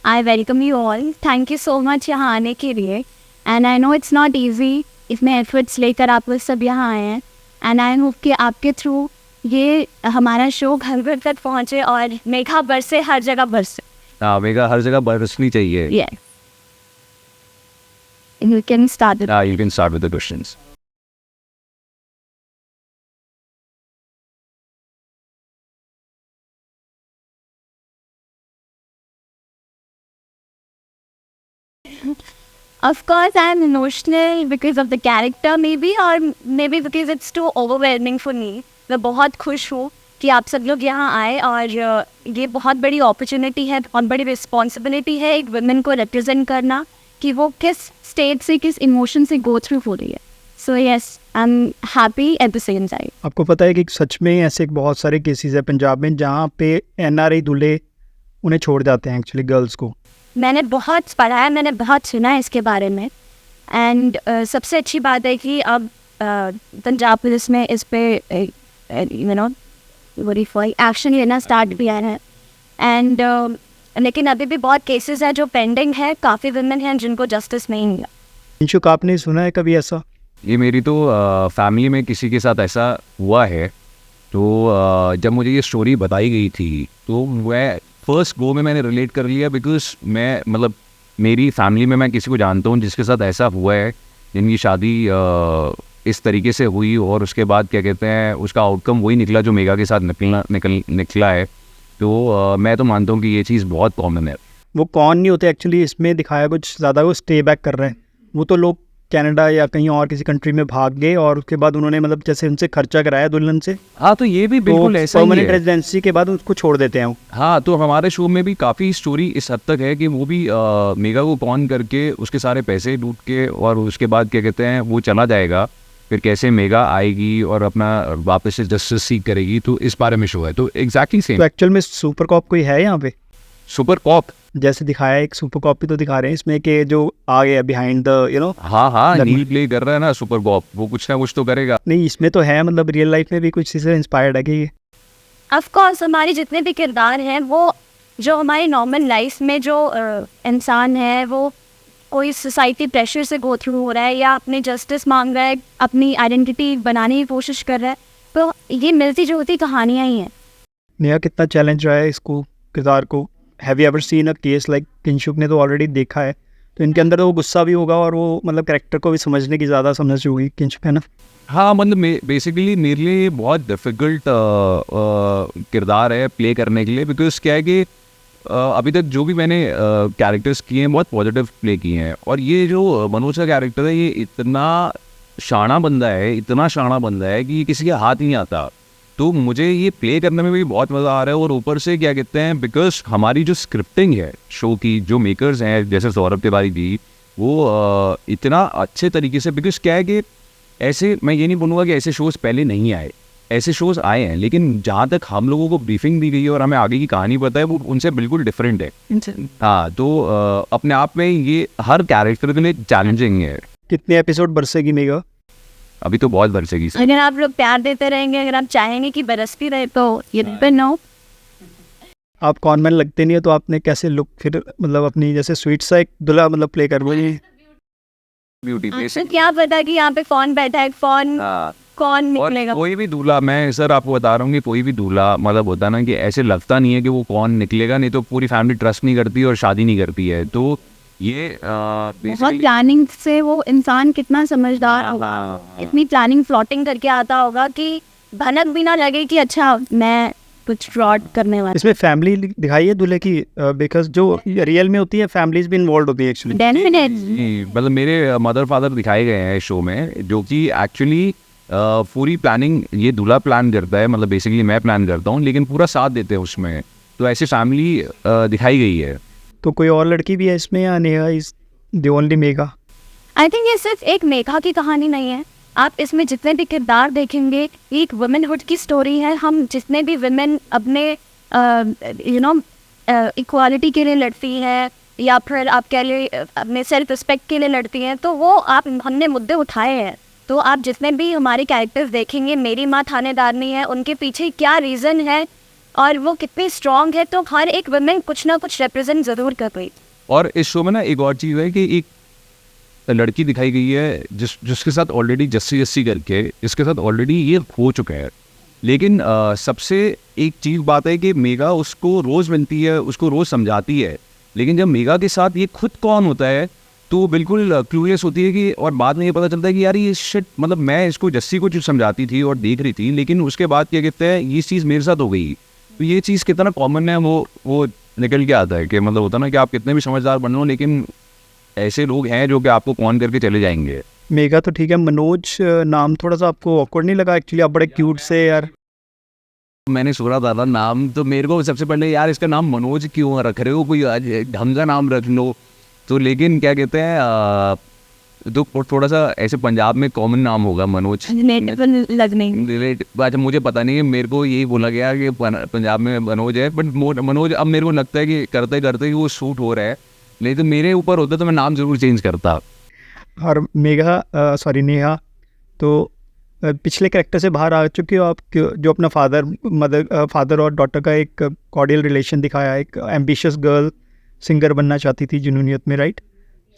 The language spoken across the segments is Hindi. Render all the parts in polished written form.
I welcome you all. Thank you so much यहाँ आने के लिए. And I know it's not easy. इतने efforts लेकर आप लोग सब यहाँ आए हैं. And I hope कि आपके through ये हमारा शो घर घर तक पहुँचे और मेघा बरसे, हर जगह बरसे. हाँ, मेघा हर जगह बरसनी चाहिए. Yes. You can start it. You can start with the questions. Of course, I'm emotional because of the character maybe, or maybe because it's too overwhelming for me. मैं बहुत खुश हूँ कि आप सब लोग यहाँ आए और ये बहुत बड़ी अपॉर्चुनिटी है, बहुत बड़ी रिस्पॉन्सिबिलिटी है एक वुमेन को रिप्रेजेंट करना कि वो किस स्टेट से, किस इमोशन से गो थ्रू हो रही है. So yes, I am happy at the same time. आपको पता है कि सच में ऐसे बहुत सारे केसेस है पंजाब में जहाँ पे NRI दूल्हे उन्हें छोड़ जाते हैं एक्चुअली गर्ल्स को. मैंने बहुत पढ़ा है, मैंने बहुत सुना है इसके बारे में. एंड सबसे अच्छी बात है कि अब पंजाब पुलिस में इस पे यू नो एक्शन लेना स्टार्ट किया है. एंड लेकिन अभी भी बहुत केसेस हैं जो पेंडिंग है. काफ़ी वुमेन हैं जिनको जस्टिस नहीं मिला. इंशुक, आपने सुना है कभी ऐसा? ये मेरी तो फैमिली में किसी के साथ ऐसा हुआ है. तो जब मुझे ये स्टोरी बताई गई थी तो मैं फर्स्ट गो में मैंने रिलेट कर लिया, बिकॉज मैं मतलब मेरी फैमिली में मैं किसी को जानता हूँ जिसके साथ ऐसा हुआ है, जिनकी शादी इस तरीके से हुई और उसके बाद क्या कहते हैं उसका आउटकम वही निकला जो मेघा के साथ निकला है. तो मैं तो मानता हूँ कि ये चीज़ बहुत कॉमन है. वो कौन नहीं होते एक्चुअली, इसमें दिखाया कुछ ज़्यादा वो स्टे बैक कर रहे हैं. वो तो लोग कनाडा या कहीं और किसी कंट्री में भाग गए और उसके बाद उन्होंने मतलब जैसे उनसे खर्चा कराया दुल्हन से. हाँ, तो ये भी बिल्कुल ऐसा ही है. परमानेंट रेजिडेंसी के बाद उसको छोड़ देते हैं. हाँ, तो हमारे शो में भी काफ़ी स्टोरी इस हद तक है कि वो भी मेघा को पॉन करके उसके सारे पैसे लूट के और उसके बाद क्या कहते हैं वो चला जाएगा. फिर कैसे मेघा आएगी और अपना वापस से जस्टिस सीख करेगी. तो इस बारे में शो है. तो एग्जैक्टली सेम. तो एक्चुअल में सुपर कॉप कोई है यहाँ पे? सुपर कॉप जैसे दिखाया एक सुपर कॉप भी तो दिखा रहे हैं इसमें कि जो आ गया बिहाइंड द हाँ नील प्ले कर रहा है ना सुपर कॉप. वो कुछ ना कुछ तो करेगा. नहीं, इसमें तो है मतलब रियल लाइफ में भी कुछ चीज़ें इंस्पायर्ड है कि ये ऑफ कोर्स हमारे जितने भी किरदार हैं वो जो हमारी नॉर्मल लाइफ में जो इंसान है वो कोई सोसाइटी प्रेशर से गो थ्रू हो रहा है या अपने जस्टिस मांग रहा है, अपनी आइडेंटिटी बनाने की कोशिश कर रहा है. तो ये मिलती जुलती कहानियाँ ही हैं. नया कितना चैलेंज रहा है इसको किरदार को. Have you ever seen a case like Kinshuk ने तो ऑलरेडी देखा है, तो इनके अंदर तो वो गुस्सा भी होगा और वो मतलब कैरेक्टर को भी समझने की ज़्यादा समझ होगी किंशुक, है ना? हाँ, मतलब बेसिकली मेरे लिए बहुत डिफ़िकल्ट किरदार है प्ले करने के लिए. बिकॉज क्या है कि अभी तक जो भी मैंने कैरेक्टर्स किए हैं बहुत पॉजिटिव प्ले किए हैं. और ये जो मनोज का कैरेक्टर है ये इतना शाना बंदा है कि किसी के हाथ नहीं आता. तो मुझे ये प्ले करने में भी बहुत मज़ा आ रहा है. और ऊपर से क्या कहते हैं बिकॉज हमारी जो स्क्रिप्टिंग है शो की, जो मेकर्स हैं जैसे सौरभ तिवारी जी, वो इतना अच्छे तरीके से, बिकॉज क्या है कि ऐसे मैं ये नहीं बोलूँगा कि ऐसे शोज़ पहले नहीं आए, ऐसे शोज़ आए हैं, लेकिन जहाँ तक हम लोगों को ब्रीफिंग दी गई है और हमें आगे की कहानी पता है वो उनसे बिल्कुल डिफरेंट है. हाँ, तो अपने आप में ये हर कैरेक्टर के लिए चैलेंजिंग है. कितने एपिसोड बरसेगी मेघा? अभी तो बहुत बरसेगी. अगर आप लोग प्यार देते रहेंगे, अगर आप चाहेंगे कि बरसती रहे तो ये पे नो. आप कॉनमैन लगते नहीं है तो आपने कैसे लुक फिर मतलब अपनी जैसे स्वीट सा एक दुल्हा मतलब प्ले कर रही है. ब्यूटी तो क्या पता कि यहाँ पे कौन बैठा है, कौन निकलेगा. कोई भी दूल्हा, मैं सर आपको बता रहा हूँ कि कोई भी दूल्हा मतलब होता ना कि ऐसे लगता नहीं है कि वो कौन निकलेगा, नहीं तो पूरी फैमिली ट्रस्ट नहीं करती और शादी नहीं करती है. तो ये बहुत प्लानिंग से वो इंसान कितना समझदार होगा, इतनी प्लानिंग प्लॉटिंग करके आता होगा कि भनक भी ना लगे कि अच्छा मैं कुछ फ्रॉड करने वाला. इसमें फैमिली दिखाई है दूल्हे की, बिकॉज जो रियल में होती है फैमिलीज भी इन्वॉल्व होती है एक्चुअली. डेफिनेटली मतलब मेरे मदर फादर दिखाए गए हैं शो में, जो कि एक्चुअली पूरी प्लानिंग ये दूल्हा प्लान करता है. मतलब बेसिकली मैं प्लान करता हूँ लेकिन पूरा साथ देते हैं उसमें. तो ऐसी फैमिली दिखाई गई है. तो कोई और लड़की भी है इसमें या Neha is the only Megha? I think ये सिर्फ एक मेघा की कहानी नहीं है. आप इसमें जितने भी किरदार देखेंगे एक वुमेनहुड की स्टोरी है. हम जितने भी वुमेन अपने इक्वालिटी के लिए लड़ती हैं या फिर आप कह ले अपने सेल्फ रिस्पेक्ट के लिए लड़ती हैं, तो वो हमने मुद्दे उठाए हैं. तो आप जितने भी हमारे कैरेक्टर्स देखेंगे, मेरी माँ थानेदारनी है, उनके पीछे क्या रीज़न है और वो कितनी स्ट्रांग है, तो हर एक वुमेन कुछ ना कुछ रिप्रेजेंट ज़रूर कर रही। और इस शो में ना एक और चीज़ है कि एक लड़की दिखाई गई है जिसके साथ ऑलरेडी जस्सी जस्सी करके इसके साथ ऑलरेडी ये हो चुका है। लेकिन सबसे एक चीज़ बात है कि मेगा उसको रोज़ मिलती है, उसको रोज़ समझाती है, लेकिन जब मेगा के साथ ये खुद कौन होता है तो वो बिल्कुल क्लूलेस होती है कि, और बाद में ये पता चलता है कि यार ये शिट, मतलब मैं इसको जस्सी को जो समझाती थी और देख रही थी, लेकिन उसके बाद क्या कहते हैं ये चीज़ मेरे साथ हो गई। तो ये चीज़ कितना कॉमन है वो निकल के आता है कि मतलब होता ना कि आप कितने भी समझदार बन लो, लेकिन ऐसे लोग हैं जो कि आपको कौन करके चले जाएंगे। मेगा तो ठीक है, मनोज नाम थोड़ा सा आपको ऑकवर्ड नहीं लगा? एक्चुअली आप बड़े क्यूट से यार। मैंने सुना था नाम, तो मेरे को सबसे पहले यार इसका नाम मनोज क्यों रख रहे हो, कोई ढंग का नाम रख लो। तो लेकिन क्या कहते हैं तो थोड़ा सा ऐसे पंजाब में कॉमन नाम होगा मनोज, लगने। अच्छा मुझे पता नहीं, मेरे को यही बोला गया कि पंजाब में मनोज है, बट मनोज अब मेरे को लगता है कि करते करते ही वो शूट हो रहा है, नहीं तो मेरे ऊपर होता तो मैं नाम ज़रूर चेंज करता। और मेगा सॉरी नेहा, तो पिछले कैरेक्टर से बाहर आ चुके हो आप, जो अपना फादर और डॉटर का एक कॉर्डियल रिलेशन दिखाया, एक एम्बिशियस गर्ल सिंगर बनना चाहती थी जुनूनियत में, राइट?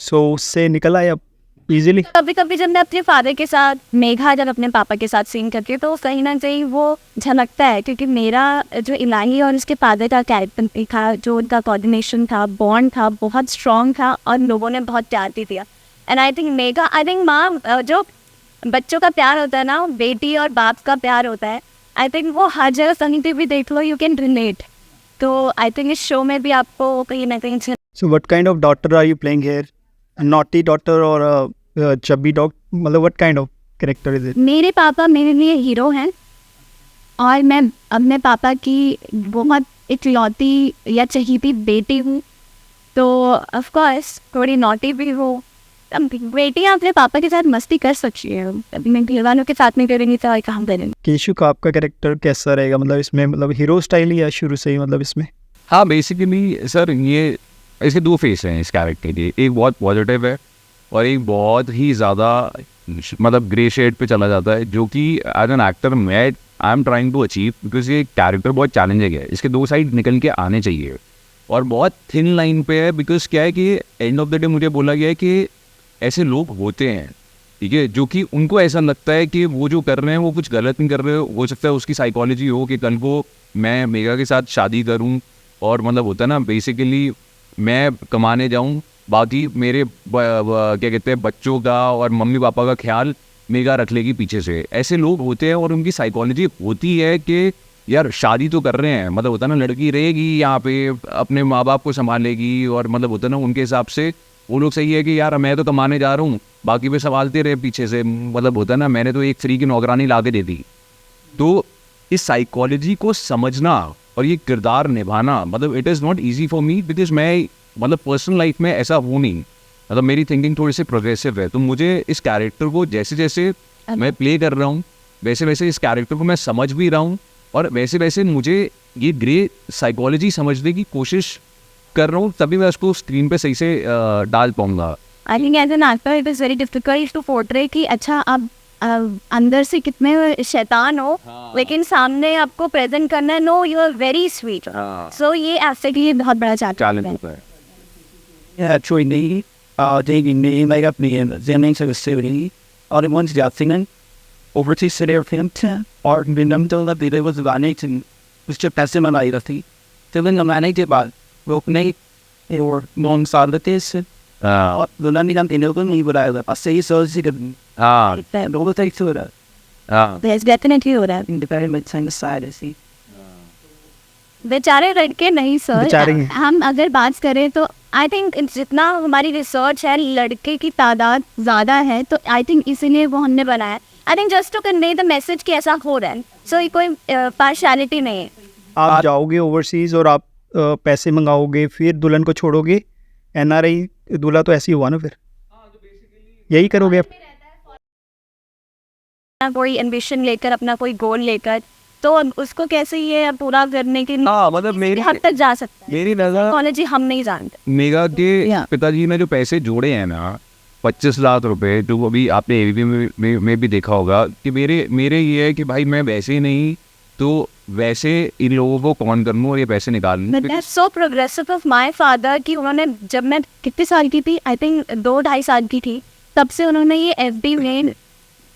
सो उससे निकल आए अब इजीली। कभी कभी जब मैं अपने फादर के साथ, मेघा जब अपने पापा के साथ सीन करती है, तो कहीं ना कहीं वो झलकता है, क्योंकि मेरा जो इलाही और उसके फादर का कैरेक्टर था, जो उनका कोऑर्डिनेशन था, बॉन्ड था, बहुत स्ट्रॉन्ग था और लोगों ने बहुत प्यार भी दिया। And I think Megha, I think माँ, जो बच्चों का प्यार होता है ना, बेटी और बाप का प्यार होता है, आई थिंक वो हर जगह कहीं पे भी देख लो, यू कैन रिलेट। तो आई थिंक इस शो में भी आपको कहीं ना कहीं। So what kind of daughter are you playing here? Naughty daughter और चब्बी डॉग, मतलब what kind of character is it? मेरे पापा मेरे लिए हीरो हैं और मैं अपने पापा की बहुत इकलौती या चहेती बेटी हूँ, तो ऑफ कोर्स थोड़ी नॉटी भी हूँ। बेटियाँ अपने पापा के साथ मस्ती कर सकती है, अभी मैं घर वालों के साथ में करेंगी तो कहाँ करेंगे। केशु का आपका कैरेक्टर कैसा रहेगा, मतलब इसमें मतलब हीरो स्टाइल ही है शुरू से ही, मतलब इसमें? हाँ बेसिकली सर ये इसके दो फेस हैं इस कैरेक्टर के, एक बहुत पॉजिटिव है और एक बहुत ही ज़्यादा मतलब ग्रे शेड पे चला जाता है, जो कि एज एन एक्टर मैं I am trying to achieve, because ये कैरेक्टर बहुत चैलेंजिंग है, इसके दो साइड निकल के आने चाहिए और बहुत थिन लाइन पे है। बिकॉज क्या है कि एंड ऑफ द डे मुझे बोला गया है कि ऐसे लोग होते हैं, ठीक है, जो कि उनको ऐसा लगता है कि वो जो कर रहे हैं वो कुछ गलत नहीं कर रहे हो सकता है उसकी साइकोलॉजी हो कि कल को मैं मेगा के साथ शादी करूं और मतलब होता है ना बेसिकली मैं कमाने जाऊं, बाकी मेरे क्या कहते हैं बच्चों का और मम्मी पापा का ख्याल मेगा रख लेगी पीछे से। ऐसे लोग होते हैं और उनकी साइकोलॉजी होती है कि यार शादी तो कर रहे हैं, मतलब होता है ना लड़की रहेगी यहाँ पे अपने माँ बाप को संभालेगी और मतलब होता है ना उनके हिसाब से वो लोग सही है कि यार मैं तो कमाने जा रहा हूँ, बाकी पे संभालते रहे पीछे से, मतलब होता है ना मैंने तो एक फ्री की नौकरानी ला के दे दी। तो इस साइकोलॉजी को समझना और ये किरदार निभाना मतलब it is not easy for me, because मैं मतलब पर्सनल लाइफ में ऐसा हूँ नहीं, मतलब मेरी थिंकिंग थोड़ी सी प्रोग्रेसिव है, तो मुझे इस कैरेक्टर को जैसे जैसे मैं प्ले कर रहा हूँ वैसे वैसे इस कैरेक्टर को मैं समझ भी रहा हूँ और वैसे वैसे मुझे ये ग्रे साइकोलॉजी समझने की कोशिश कर रहा हूँ, तभी मैं उसको स्क्रीन पे सही से डाल पाऊंगा। I think as an actor it is very difficult to portray कि अच्छा आप अंदर से कितने शैतान हो, लेकिन सामने आपको प्रेजेंट करना है, no you are very sweet. So ये एस्पेक्ट ये बहुत बड़ा चैलेंज होता है। Actually, they made up the Zenings of the city. All the ones got singing over to sit there for him, or the number of the was about 18, was just passing my life. Feeling a man, I did about Nate or long side of this. The London in Open, but I say so, she could all the take to it. there's definitely हो रहा है। Independent on the side, I see. बेचारे लड़के नहीं सर, बेचारे हैं। हम अगर बात करें तो आई थिंक जितना हमारी रिसर्च है लड़के की तादाद ज़्यादा है, तो आई थिंक इसीलिए वो हमने बनाया। I think just to convey the message कि ऐसा हो रहा है, सो ये कोई पार्शियलिटी नहीं है। आप जाओगे ओवरसीज और आप पैसे मंगाओगे फिर दुल्हन को छोड़ोगे, एनआरआई दूल्हा तो ऐसे ही हुआ ना, फिर यही करोगे आप? अपना कोई एम्बिशन लेकर, अपना कोई गोल लेकर, तो उसको कैसे ये पूरा करने की मतलब मेरी हद तक जा सकता है। मेरी नजर साइकोलॉजी हम नहीं जानते। मेगा के पिताजी ने जो पैसे जोड़े हैं ना 25 लाख रुपए, जो अभी आपने एबीपी में भी देखा होगा कि मेरे ये है कि भाई मैं वैसे ही नहीं तो वैसे इन लोगों को कौन कर लूँ और ये पैसे निकाल लूँ। But that's so progressive of my father कि उन्होंने, जब मैं कितने साल की थी, आई थिंक 2-2.5 साल की थी, तब से उन्होंने ये FD में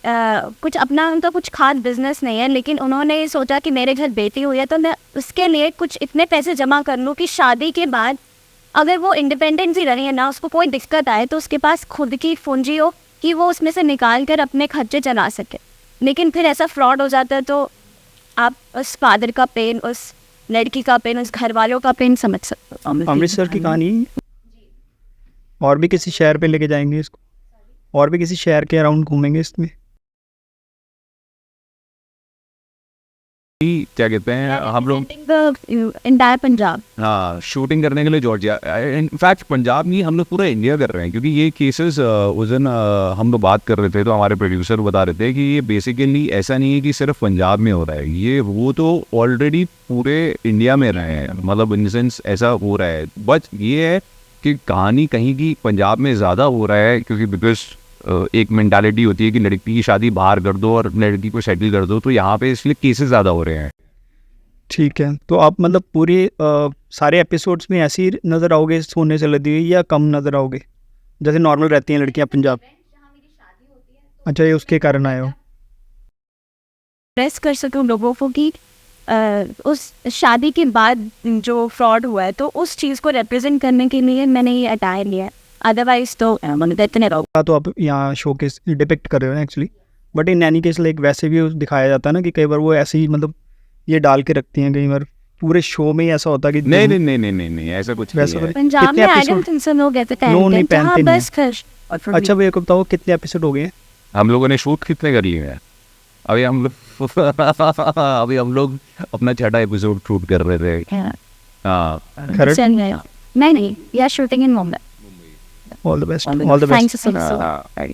कुछ अपना, उनका कुछ खास बिजनेस नहीं है, लेकिन उन्होंने ये सोचा कि मेरे घर बेटी हुई है तो मैं उसके लिए कुछ इतने पैसे जमा कर लूँ कि शादी के बाद अगर वो इंडिपेंडेंस ही रही है ना, उसको कोई दिक्कत आए तो उसके पास खुद की पूंजी हो कि वो उसमें से निकाल कर अपने खर्चे चला सके। लेकिन फिर ऐसा फ्रॉड हो जाता है तो आप उस फादर का पेन, उस लड़की का पेन, उस घर वालों का पेन समझ सकते हो। अमृतसर की कहानी और भी किसी शहर पे लेके जाएंगे इसको, और भी किसी शहर के अराउंड घूमेंगे इसमें? क्या कहते हैं हम लोग, इंटायर पंजाब। हाँ, शूटिंग करने के लिए जॉर्जिया, इनफैक्ट पंजाब नहीं, हम लोग पूरा इंडिया कर रहे हैं, क्योंकि ये केसेस उस दिन हम लोग बात कर रहे थे तो हमारे प्रोड्यूसर बता रहे थे कि ये बेसिकली ऐसा नहीं है कि सिर्फ पंजाब में हो रहा है, ये वो तो ऑलरेडी पूरे इंडिया में रहे हैं, मतलब इन सेंस ऐसा हो रहा है। बट ये है कि कहानी कहीं की पंजाब में ज़्यादा हो रहा है, क्योंकि बिकॉज एक मेंटालिटी होती है कि लड़की की शादी बाहर कर दो और लड़की को सेटल कर दो, तो यहाँ पे इसलिए केसेस ज़्यादा हो रहे हैं। ठीक है, तो आप मतलब पूरे सारे एपिसोड्स में ऐसी नज़र आओगे सोने से लदी हुई, या कम नज़र आओगे जैसे नॉर्मल रहती हैं लड़कियाँ पंजाब? अच्छा, ये उसके कारण आए हो? प्रेस कर सकूं लोगों को कि उस शादी के बाद जो फ्रॉड हुआ है तो उस चीज़ को रिप्रेजेंट करने के लिए मैंने ये अटायर लिया है, अदरवाइज तो इतने तो आप यहाँ शो के डिपिक्ट कर रहे हो ना actually, but in any case like वैसे भी दिखाया जाता है ना कि कई बार वो ऐसे ही मतलब ये डाल के रखती हैं, कई बार पूरे शो में ही ऐसा होता है कि नहीं नहीं नहीं नहीं नहीं नहीं ऐसा कुछ वैसा नहीं है। पंजाब कितने में आई episode? डोंट थिंक सो लोग ऐसे No, नहीं पहनते हैं। पहनते हाँ, नहीं बस खर्च। अच्छा भैया को बताओ कितने एपिसोड हो गए हैं? हम लोगों ने शूट कितने कर लिए हैं अभी हम लोग अभी हम लोग अपना 6ठा एपिसोड शूट कर रहे थे। हाँ, खरड़? चल गए। नहीं, we are shooting in Mumbai. All the best, all the best. Thanks so much.